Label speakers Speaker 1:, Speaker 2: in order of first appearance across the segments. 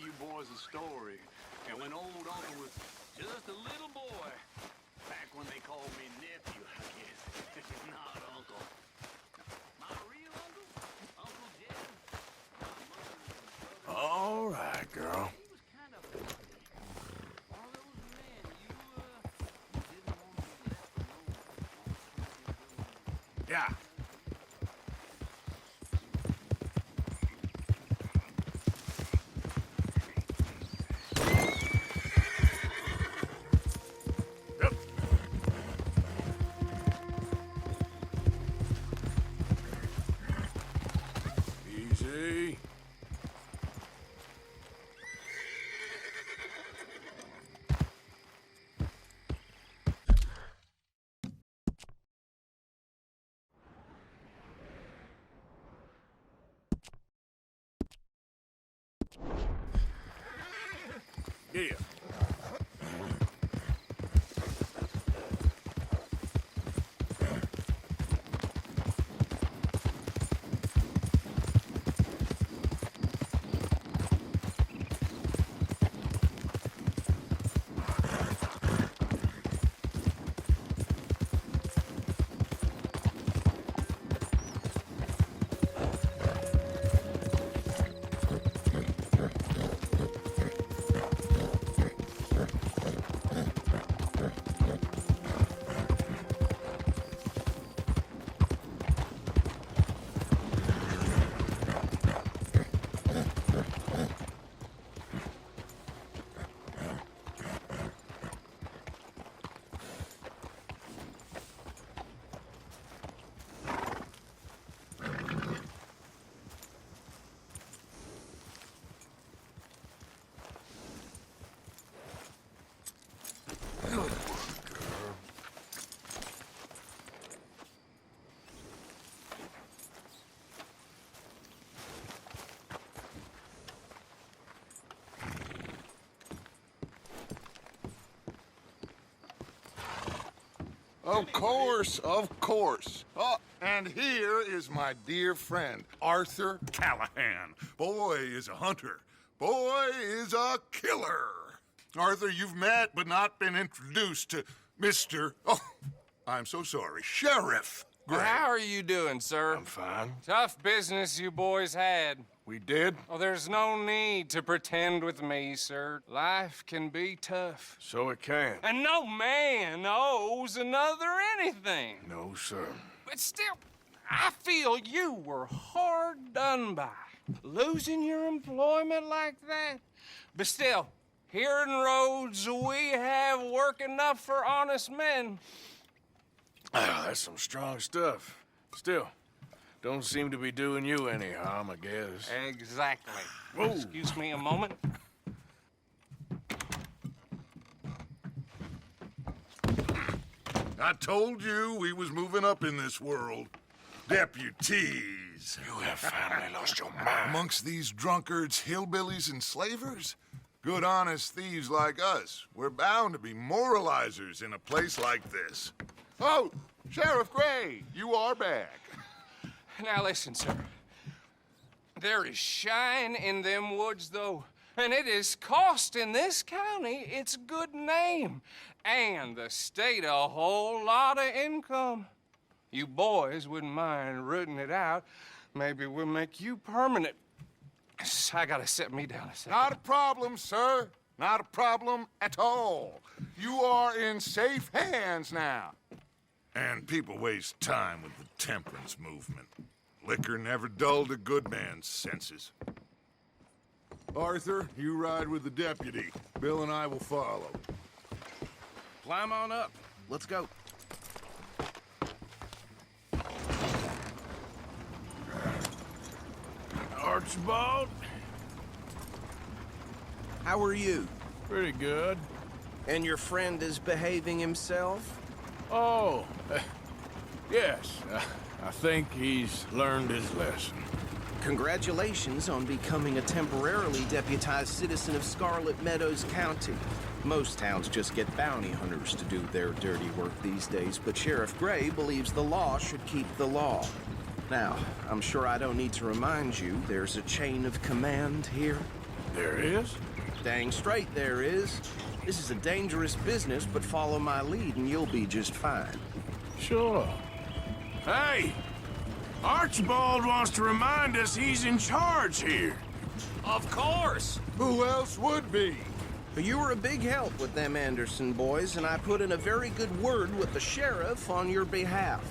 Speaker 1: you boys a story. And when old Uncle was just a little boy, back when they called me nephew, I guess. Not Uncle. My real uncle, Uncle Jed. My mother's brother.
Speaker 2: All right, girl.
Speaker 1: He was kind of funny. One of those men you didn't want to be left alone.
Speaker 2: Yeah. Easy. Yeah.
Speaker 3: Of course, of course. Oh, and here is my dear friend, Arthur Callahan. Boy is a hunter. Boy is a killer. Arthur, you've met but not been introduced to Mr. Oh, I'm so sorry, Sheriff Gray.
Speaker 4: How are you doing, sir?
Speaker 2: I'm fine.
Speaker 4: Tough business you boys had.
Speaker 2: We did?
Speaker 4: Oh, there's no need to pretend with me, sir. Life can be tough.
Speaker 2: So it can.
Speaker 4: And no man owes another anything.
Speaker 2: No, sir.
Speaker 4: But still, I feel you were hard done by. Losing your employment like that. But still, here in Rhodes, we have work enough for honest men.
Speaker 2: Ah, that's some strong stuff. Still, don't seem to be doing you any harm, I guess.
Speaker 4: Exactly.
Speaker 2: Whoa.
Speaker 4: Excuse me a moment.
Speaker 3: I told you we was moving up in this world. Deputies.
Speaker 2: You have finally lost your mind.
Speaker 3: Amongst these drunkards, hillbillies, and slavers? Good, honest thieves like us. We're bound to be moralizers in a place like this. Oh, Sheriff Gray, you are back.
Speaker 4: Now listen, sir. There is shine in them woods, though, and it is costing this county its good name and the state a whole lot of income. You boys wouldn't mind rooting it out. Maybe we'll make you permanent. I gotta set me down a second.
Speaker 3: Not a problem, sir. Not a problem at all. You are in safe hands now. And people waste time with the temperance movement. Liquor never dulled a good man's senses. Arthur, you ride with the deputy. Bill and I will follow.
Speaker 5: Climb on up. Let's go.
Speaker 2: Archibald?
Speaker 5: How are you?
Speaker 2: Pretty good.
Speaker 5: And your friend is behaving himself?
Speaker 2: Oh, yes. I think he's learned his lesson.
Speaker 5: Congratulations on becoming a temporarily deputized citizen of Scarlet Meadows County. Most towns just get bounty hunters to do their dirty work these days, but Sheriff Gray believes the law should keep the law. Now, I'm sure I don't need to remind you there's a chain of command here.
Speaker 2: There is?
Speaker 5: Dang straight there is. This is a dangerous business, but follow my lead and you'll be just fine.
Speaker 2: Sure. Hey! Archibald wants to remind us he's in charge here.
Speaker 1: Of course.
Speaker 3: Who else would be?
Speaker 5: You were a big help with them Anderson boys, and I put in a very good word with the sheriff on your behalf.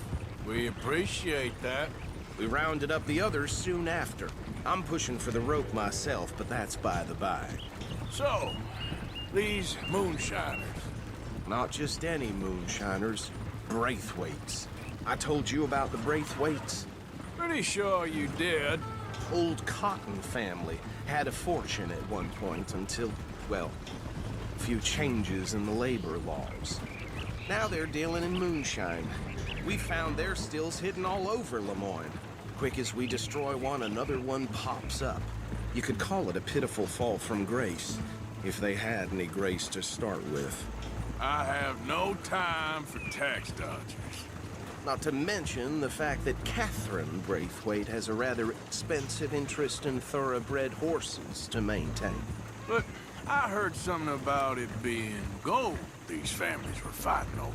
Speaker 2: We appreciate that.
Speaker 5: We rounded up the others soon after. I'm pushing for the rope myself, but that's by the by.
Speaker 2: So, these moonshiners.
Speaker 5: Not just any moonshiners, Braithwaites. I told you about the Braithwaites?
Speaker 2: Pretty sure you did.
Speaker 5: Old Cotton family had a fortune at one point until, well, a few changes in the labor laws. Now they're dealing in moonshine. We found their stills hidden all over Lemoyne. Quick as we destroy one, another one pops up. You could call it a pitiful fall from grace, if they had any grace to start with.
Speaker 2: I have no time for tax dodgers.
Speaker 5: Not to mention the fact that Catherine Braithwaite has a rather expensive interest in thoroughbred horses to maintain.
Speaker 2: But I heard something about it being gold these families were fighting over.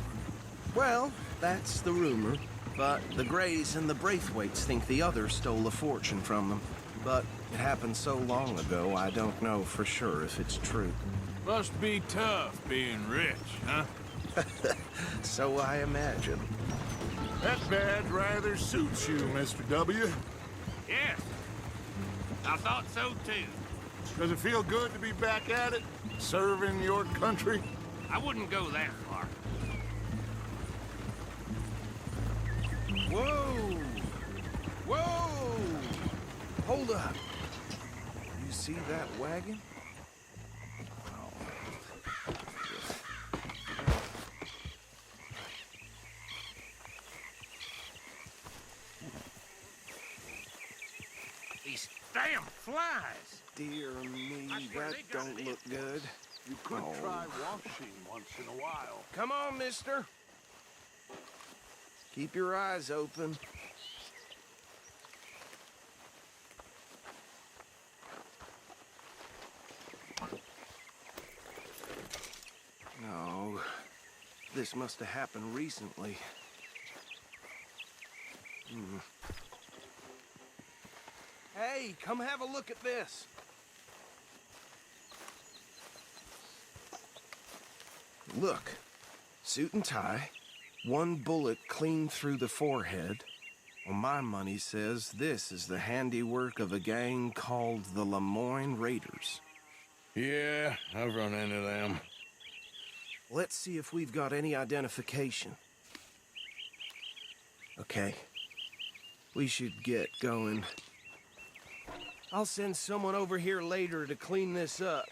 Speaker 5: Well, that's the rumor. But the Greys and the Braithwaites think the other stole a fortune from them. But it happened so long ago, I don't know for sure if it's true.
Speaker 2: Must be tough being rich, huh?
Speaker 5: So I imagine.
Speaker 3: That badge rather suits you, Mr. W.
Speaker 1: Yes. I thought so too.
Speaker 3: Does it feel good to be back at it? Serving your country?
Speaker 1: I wouldn't go that far.
Speaker 5: Whoa! Whoa! Hold up. You see that wagon?
Speaker 1: These damn flies.
Speaker 5: Dear me,
Speaker 1: I swear
Speaker 5: that
Speaker 1: they got
Speaker 5: don't
Speaker 1: it.
Speaker 5: look good.
Speaker 3: You could
Speaker 5: Oh.
Speaker 3: try washing once in a while.
Speaker 5: Come on, mister. Keep your eyes open. No, this must have happened recently. Hey, come have a look at this. Look, suit and tie, one bullet clean through the forehead. Well, my money says this is the handiwork of a gang called the Lemoyne Raiders.
Speaker 2: Yeah, I've run into them.
Speaker 5: Let's see if we've got any identification. Okay. We should get going. I'll send someone over here later to clean this up.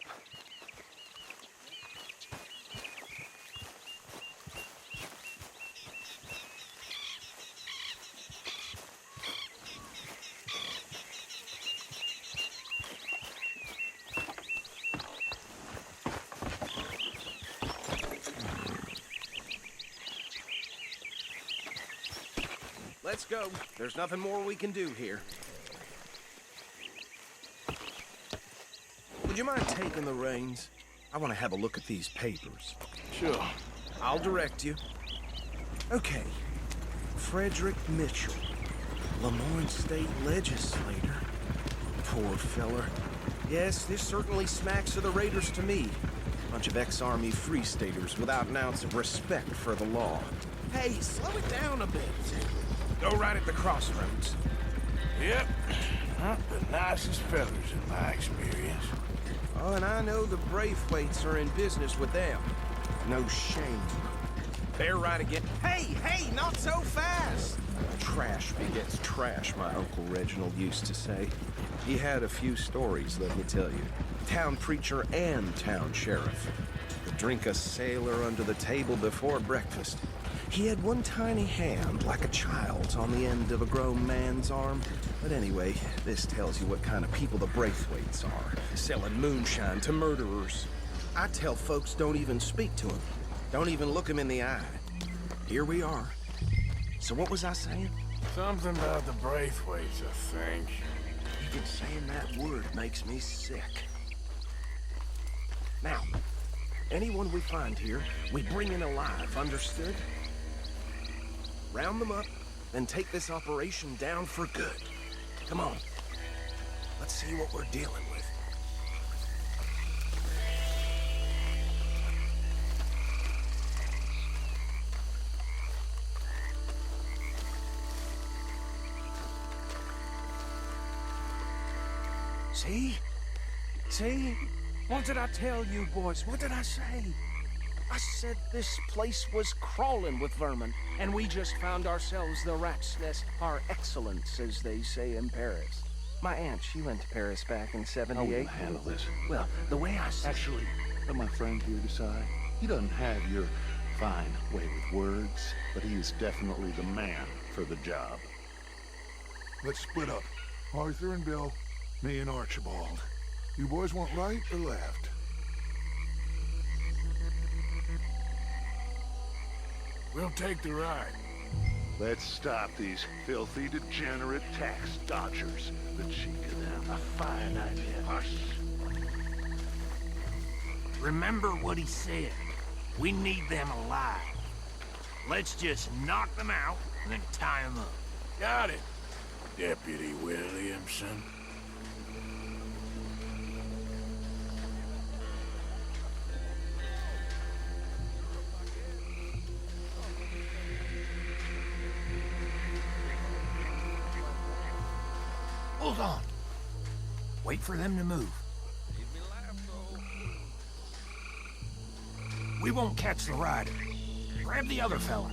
Speaker 5: Let's go. There's nothing more we can do here. Would you mind taking the reins? I want to have a look at these papers.
Speaker 2: Sure.
Speaker 5: I'll direct you. Okay. Frederick Mitchell, Lemoyne State Legislator. Poor feller. Yes, this certainly smacks of the Raiders to me. Bunch of ex-Army Free Staters without an ounce of respect for the law. Hey, slow it down a bit. Go right at the crossroads.
Speaker 2: Yep. Not the nicest fellas in my experience.
Speaker 5: Oh, and I know the Braithwaites are in business with them. No shame. Bear right again. Hey, not so fast! Trash begets trash, my Uncle Reginald used to say. He had a few stories, let me tell you. Town preacher and town sheriff. Would drink a sailor under the table before breakfast. He had one tiny hand, like a child's, on the end of a grown man's arm. But anyway, this tells you what kind of people the Braithwaites are. Selling moonshine to murderers. I tell folks don't even speak to them. Don't even look them in the eye. Here we are. So what was I saying?
Speaker 2: Something about the Braithwaites, I think.
Speaker 5: Even saying that word makes me sick. Now, anyone we find here, we bring in alive, understood? Round them up, then take this operation down for good. Come on. Let's see what we're dealing with. See? See? What did I tell you, boys? What did I say? I said this place was crawling with vermin, and we just found ourselves the rat's nest par excellence, as they say in Paris. My aunt, she went to Paris back in '78.
Speaker 6: I will handle this.
Speaker 5: Well, the way I see...
Speaker 6: Actually, let my friend here decide. He doesn't have your fine way with words, but he is definitely the man for the job.
Speaker 3: Let's split up. Arthur and Bill, me and Archibald. You boys want right or left?
Speaker 2: We'll take the ride.
Speaker 6: Let's stop these filthy, degenerate tax dodgers. The cheek of them. A fine idea. Hush.
Speaker 7: Remember what he said. We need them alive. Let's just knock them out and then tie them up.
Speaker 2: Got it, Deputy Williamson.
Speaker 7: Hold on. Wait for them to move. We won't catch the rider. Grab the other fella.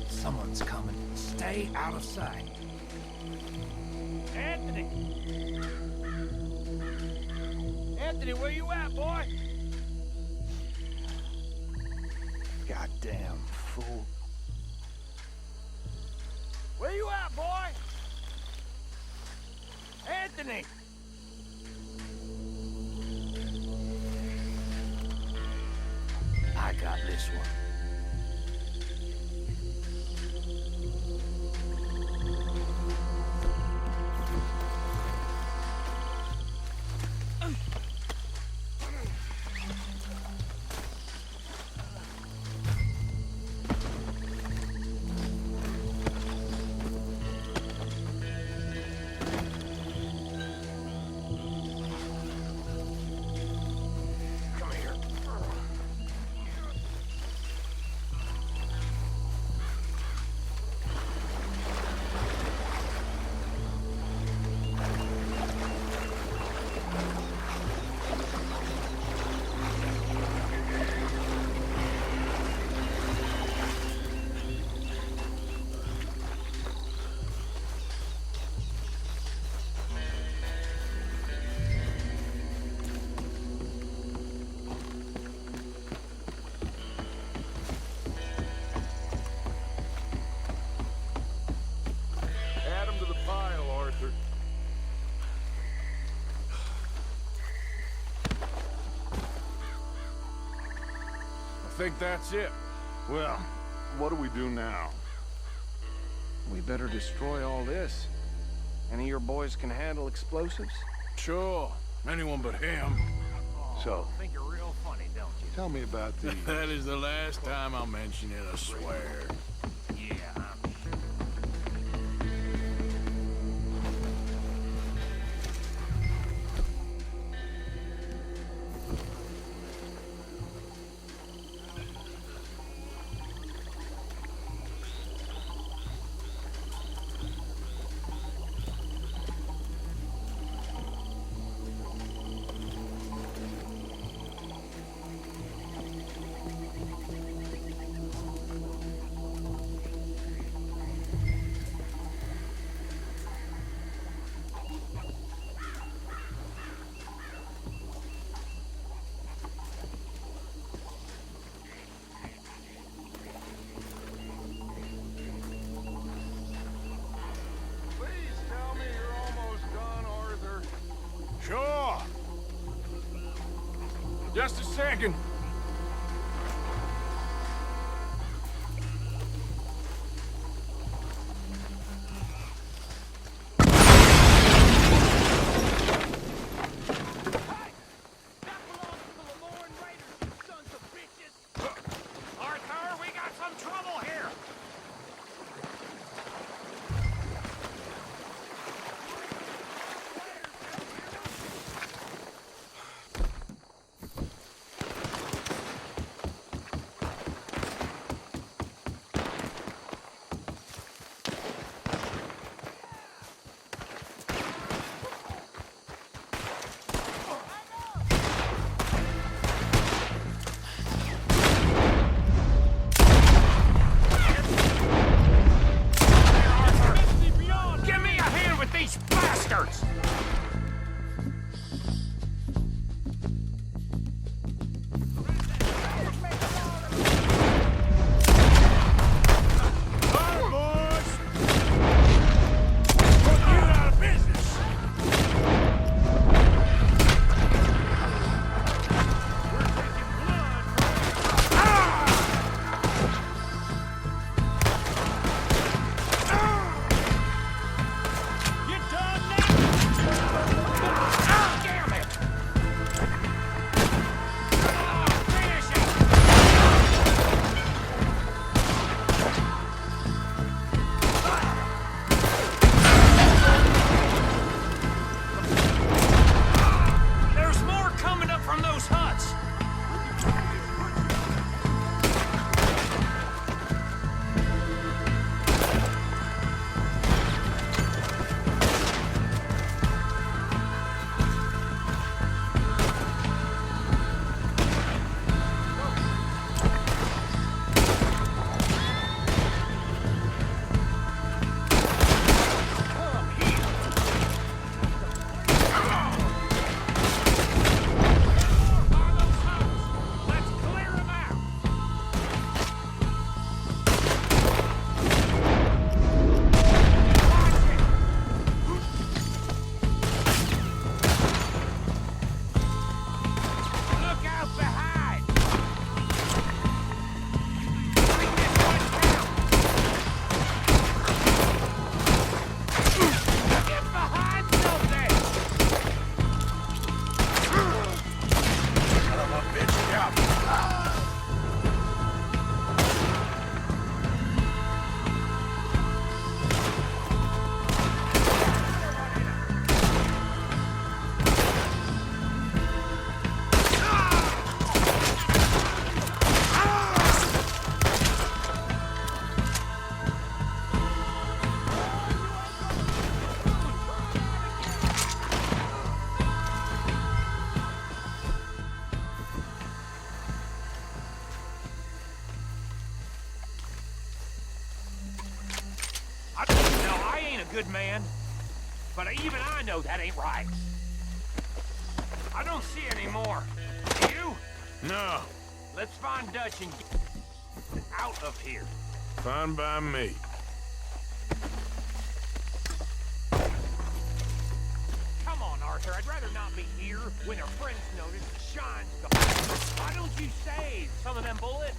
Speaker 7: Someone's coming. Stay out of sight.
Speaker 1: Anthony! Anthony, where you at, boy?
Speaker 7: Goddamn fool.
Speaker 1: Where you at, boy? Anthony!
Speaker 7: I got this one.
Speaker 2: think that's it.
Speaker 6: Well, what do we do now?
Speaker 5: We better destroy all this. Any of your boys can handle explosives?
Speaker 2: Sure. Anyone but him.
Speaker 6: So,
Speaker 7: Think you're real funny, don't you?
Speaker 6: tell me about the...
Speaker 2: That is the last time I'll mention it, I swear.
Speaker 7: Yeah,
Speaker 3: Please tell me you're almost done, Arthur.
Speaker 2: Sure. Just a second.
Speaker 7: Arthur, we got some trouble here. Give me a hand with these bastards! Damn it! Finish it! There's more coming up from those huts! Let's clear them out! Look out behind! Bring this one down! Get behind something!
Speaker 2: Son of a bitch, yeah.
Speaker 7: Now, I ain't a good man, but even I know that ain't right. I don't see any more. Do you?
Speaker 2: No,
Speaker 7: Let's find Dutch and get out of here.
Speaker 2: fine by me.
Speaker 7: Come on, Arthur. I'd rather not be here when our friends notice the shine's gone. Why don't you save some of them bullets?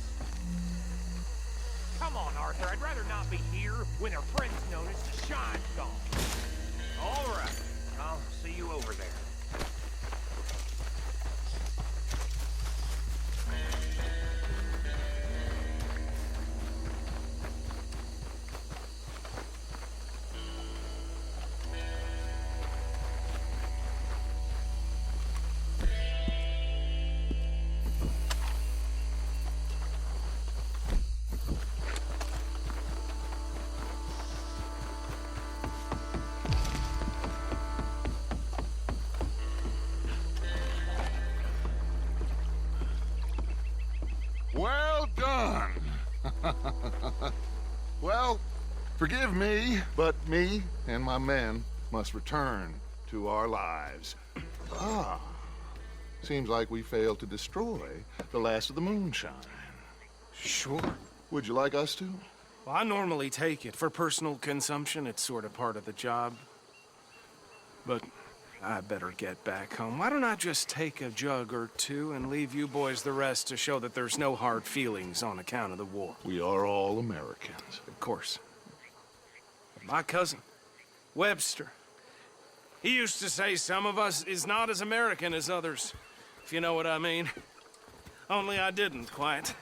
Speaker 7: Come on, Arthur. I'd rather not be here when our friends notice the shine's gone. All right. I'll see you over there.
Speaker 3: Well done. Well, forgive me, but me and my men must return to our lives. Ah, seems like we failed to destroy the last of the moonshine.
Speaker 5: Sure.
Speaker 3: Would you like us to?
Speaker 5: Well, I normally take it. For personal consumption, it's sort of part of the job. But I better get back home. Why don't I just take a jug or two and leave you boys the rest to show that there's no hard feelings on account of the war?
Speaker 3: We are all Americans.
Speaker 5: Of course. My cousin, Webster, he used to say some of us is not as American as others, if you know what I mean. Only I didn't quite.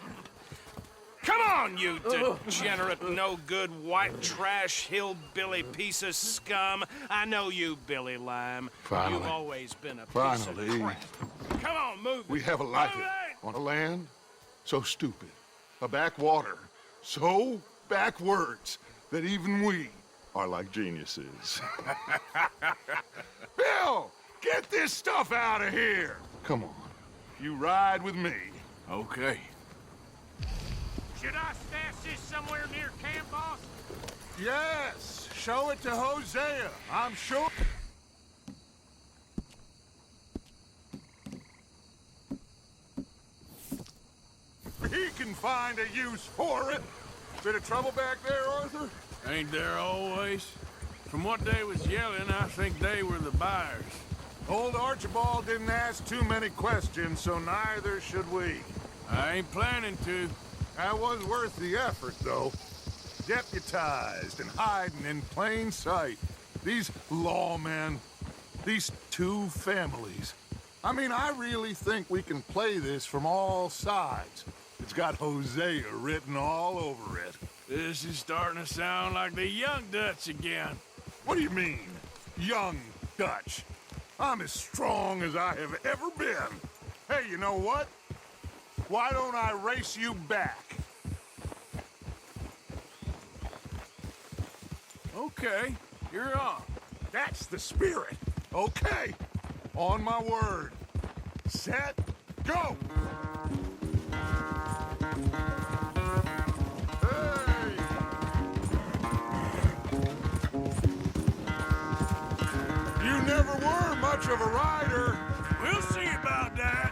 Speaker 5: Come on, you degenerate, no-good, white trash, hillbilly piece of scum. I know you, Billy Lime.
Speaker 3: Finally.
Speaker 5: You've always been a piece
Speaker 3: Finally.
Speaker 5: of crap. Come on, move.
Speaker 3: We have a life
Speaker 5: Move it!
Speaker 3: on a land so stupid, a backwater so backwards that even we are like geniuses. Bill, get this stuff out of here. Come on, you ride with me.
Speaker 2: Okay.
Speaker 7: Should I stash this somewhere near camp, boss?
Speaker 3: Yes, show it to Hosea. I'm sure. He can find a use for it. Bit of trouble back there, Arthur?
Speaker 2: Ain't there always? From what they was yelling, I think they were the buyers.
Speaker 3: Old Archibald didn't ask too many questions, so neither should we.
Speaker 2: I ain't planning to.
Speaker 3: That was worth the effort, though. Deputized and hiding in plain sight. These lawmen, these two families. I mean, I really think we can play this from all sides. It's got Hosea written all over it.
Speaker 2: This is starting to sound like the Young Dutch again.
Speaker 3: What do you mean, young Dutch? I'm as strong as I have ever been. Hey, you know what? Why don't I race you back?
Speaker 2: Okay, you're on.
Speaker 3: That's the spirit. Okay, on my word. Set, go! Hey! You never were much of a rider.
Speaker 2: We'll see about that.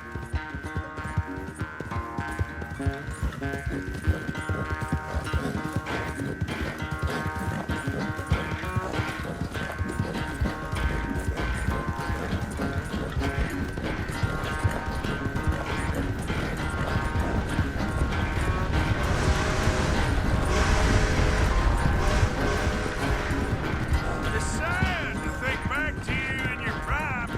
Speaker 2: It's sad to think back to you in your prime.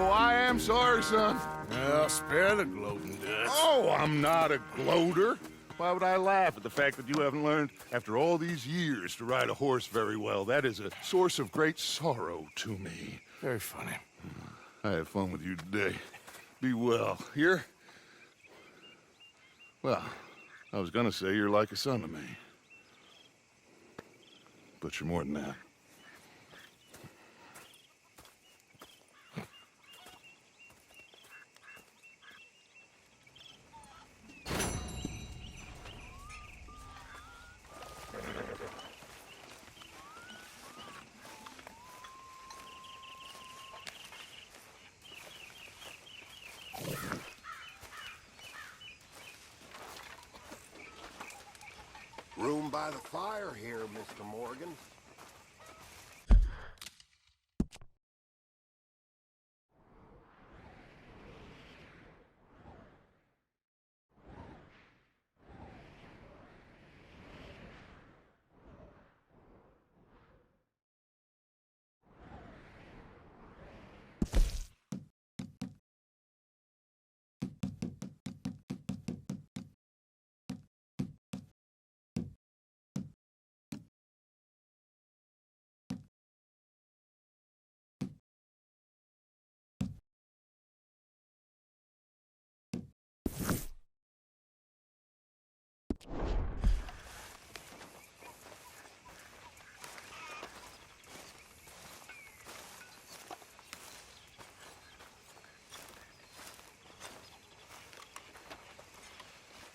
Speaker 3: Oh, I am sorry, son.
Speaker 2: Well, spare the gloating, Dutch.
Speaker 3: Oh, I'm not a gloater. Why would I laugh at the fact that you haven't learned, after all these years, to ride a horse very well? That is a source of great sorrow to me.
Speaker 2: Very funny.
Speaker 3: I had fun with you today. Be well. Here? Well, I was gonna say you're like a son to me. But you're more than that.
Speaker 8: Room by the fire here, Mr. Morgan.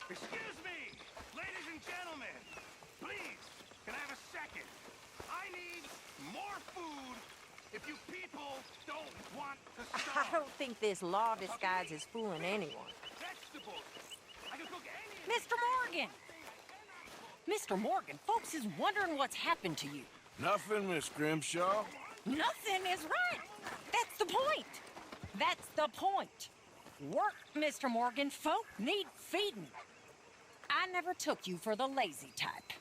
Speaker 7: Excuse me, ladies and gentlemen. Please, can I have a second? I need more food if you people don't want to starve.
Speaker 9: I don't think this law disguise is fooling anyone.
Speaker 7: Vegetables. I can cook any...
Speaker 10: Mr. Morgan! Mr. Morgan, folks is wondering what's happened to you.
Speaker 2: Nothing, Miss Grimshaw.
Speaker 10: Nothing is right. That's the point. That's the point. Work, Mr. Morgan. Folk need feeding. I never took you for the lazy type.